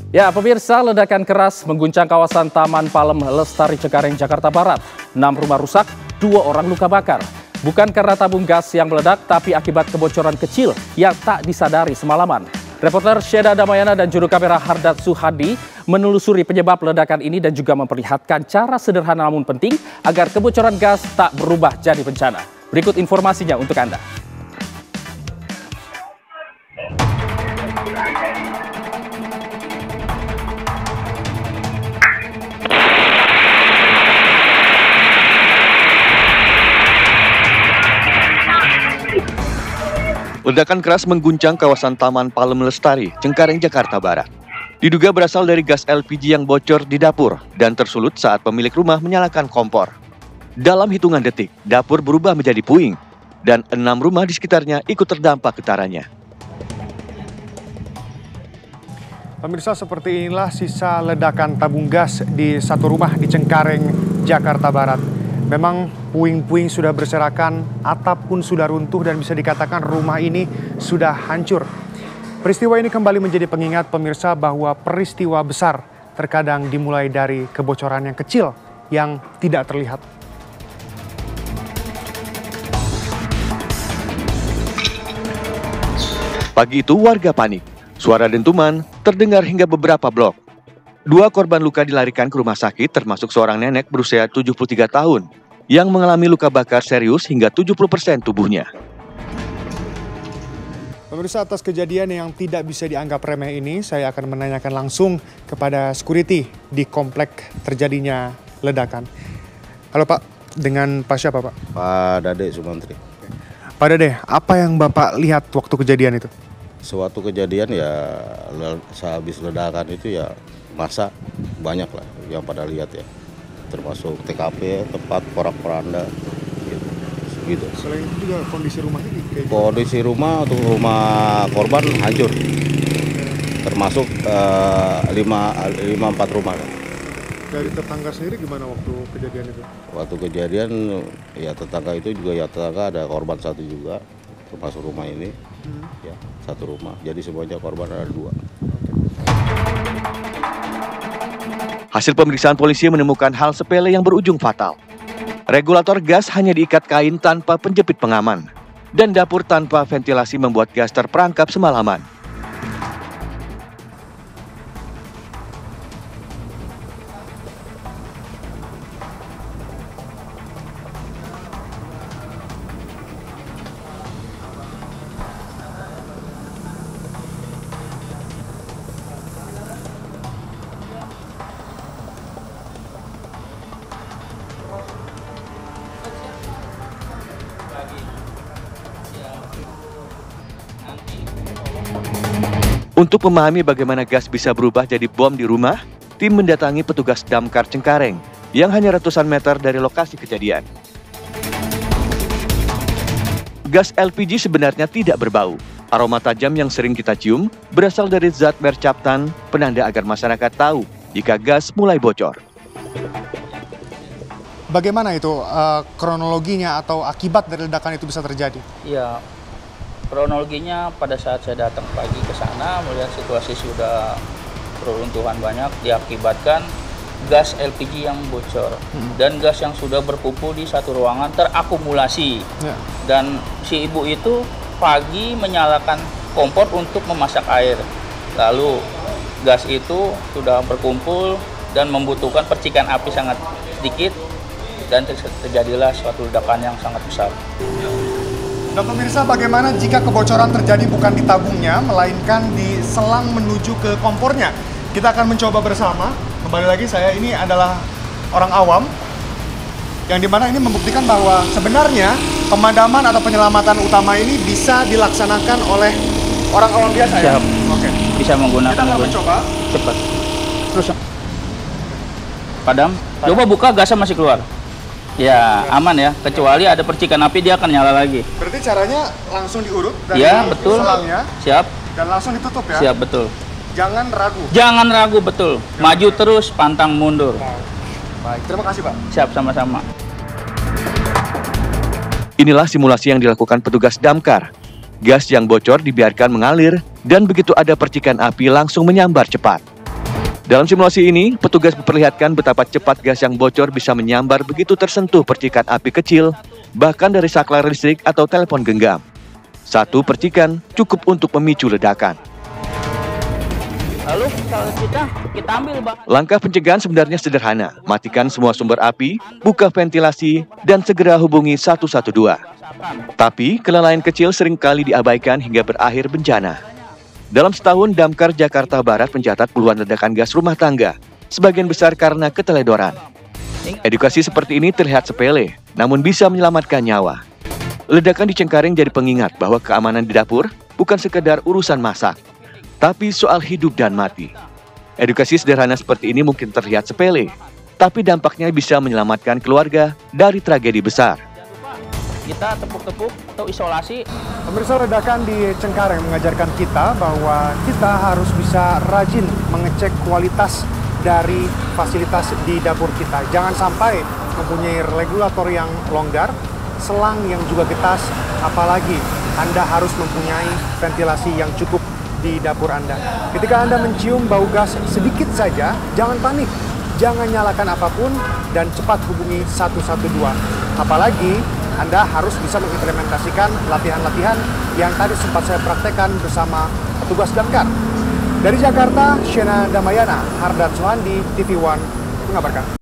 Ya, pemirsa, ledakan keras mengguncang kawasan Taman Palem Lestari Cengkareng, Jakarta Barat. 6 rumah rusak, 2 orang luka bakar. Bukan karena tabung gas yang meledak, tapi akibat kebocoran kecil yang tak disadari semalaman. Reporter Syeda Damayana dan juru kamera Hardat Suhadi menelusuri penyebab ledakan ini dan juga memperlihatkan cara sederhana namun penting agar kebocoran gas tak berubah jadi bencana. Berikut informasinya untuk Anda. Ledakan keras mengguncang kawasan Taman Palem Lestari, Cengkareng, Jakarta Barat. Diduga berasal dari gas LPG yang bocor di dapur dan tersulut saat pemilik rumah menyalakan kompor. Dalam hitungan detik, dapur berubah menjadi puing dan 6 rumah di sekitarnya ikut terdampak getarannya. Pemirsa, seperti inilah sisa ledakan tabung gas di satu rumah di Cengkareng, Jakarta Barat. Memang puing-puing sudah berserakan, atap pun sudah runtuh dan bisa dikatakan rumah ini sudah hancur. Peristiwa ini kembali menjadi pengingat pemirsa bahwa peristiwa besar terkadang dimulai dari kebocoran yang kecil yang tidak terlihat. Pagi itu warga panik. Suara dentuman terdengar hingga beberapa blok. 2 korban luka dilarikan ke rumah sakit termasuk seorang nenek berusia 73 tahun yang mengalami luka bakar serius hingga 70% tubuhnya. Pemirsa, atas kejadian yang tidak bisa dianggap remeh ini, saya akan menanyakan langsung kepada security di komplek terjadinya ledakan. Halo Pak, dengan Pak siapa Pak? Pak Dade Sumantri. Pak Dade, apa yang Bapak lihat waktu kejadian itu? Suatu kejadian ya sehabis ledakan itu ya masa banyak lah yang pada lihat ya, termasuk TKP, tempat porak-poranda gitu. Selain itu juga kondisi rumah ini kayak gitu. Kondisi rumah untuk rumah korban hancur, termasuk 4 rumah. Dari tetangga sendiri gimana waktu kejadian itu? Waktu kejadian ya tetangga itu juga ya tetangga ada korban 1 juga, termasuk rumah ini ya 1 rumah. Jadi semuanya korban ada 2. Hasil pemeriksaan polisi menemukan hal sepele yang berujung fatal. Regulator gas hanya diikat kain tanpa penjepit pengaman. Dan dapur tanpa ventilasi membuat gas terperangkap semalaman. Untuk memahami bagaimana gas bisa berubah jadi bom di rumah, tim mendatangi petugas damkar Cengkareng yang hanya ratusan meter dari lokasi kejadian. Gas LPG sebenarnya tidak berbau. Aroma tajam yang sering kita cium berasal dari zat mercaptan, penanda agar masyarakat tahu jika gas mulai bocor. Bagaimana itu kronologinya atau akibat dari ledakan itu bisa terjadi? Iya. Kronologinya pada saat saya datang pagi ke sana melihat situasi sudah reruntuhan banyak diakibatkan gas LPG yang bocor dan gas yang sudah berkumpul di satu ruangan terakumulasi. Dan si ibu itu pagi menyalakan kompor untuk memasak air. Lalu gas itu sudah berkumpul dan membutuhkan percikan api sangat sedikit dan terjadilah suatu ledakan yang sangat besar. Nah pemirsa, bagaimana jika kebocoran terjadi bukan di tabungnya, melainkan di selang menuju ke kompornya? Kita akan mencoba bersama. Kembali lagi, saya ini adalah orang awam, yang dimana ini membuktikan bahwa sebenarnya pemadaman atau penyelamatan utama ini bisa dilaksanakan oleh orang awam biasa ya? Oke. Bisa menggunakan. Kita akan mencoba. Cepat. Terus. Padam. Coba buka, gasnya masih keluar. Ya, aman ya. Kecuali ada percikan api, dia akan nyala lagi. Berarti caranya langsung diurut dari betul. selangnya. Siap. Dan langsung ditutup ya? Siap, betul. Jangan ragu. Jangan ragu, betul. Maju terus, pantang mundur. Baik, terima kasih Pak. Siap, sama-sama. Inilah simulasi yang dilakukan petugas damkar. Gas yang bocor dibiarkan mengalir dan begitu ada percikan api langsung menyambar cepat. Dalam simulasi ini, petugas memperlihatkan betapa cepat gas yang bocor bisa menyambar begitu tersentuh percikan api kecil, bahkan dari saklar listrik atau telepon genggam. Satu percikan cukup untuk memicu ledakan. Lalu kalau kita ambil bahan. Langkah pencegahan sebenarnya sederhana. Matikan semua sumber api, buka ventilasi, dan segera hubungi 112. Tapi, kelalaian kecil seringkali diabaikan hingga berakhir bencana. Dalam setahun, Damkar Jakarta Barat mencatat puluhan ledakan gas rumah tangga, sebagian besar karena keteledoran. Edukasi seperti ini terlihat sepele, namun bisa menyelamatkan nyawa. Ledakan di Cengkareng jadi pengingat bahwa keamanan di dapur bukan sekedar urusan masak, tapi soal hidup dan mati. Edukasi sederhana seperti ini mungkin terlihat sepele, tapi dampaknya bisa menyelamatkan keluarga dari tragedi besar. Kita tepuk-tepuk atau isolasi. Pemirsa, ledakan di Cengkareng mengajarkan kita bahwa kita harus bisa rajin mengecek kualitas dari fasilitas di dapur kita. Jangan sampai mempunyai regulator yang longgar, selang yang juga getas, apalagi Anda harus mempunyai ventilasi yang cukup di dapur Anda. Ketika Anda mencium bau gas sedikit saja, jangan panik. Jangan nyalakan apapun dan cepat hubungi 112. Apalagi Anda harus bisa mengimplementasikan latihan-latihan yang tadi sempat saya praktekkan bersama petugas damkar. Dari Jakarta, Shena Damayana, Hardan Suhandi, TV One mengabarkan.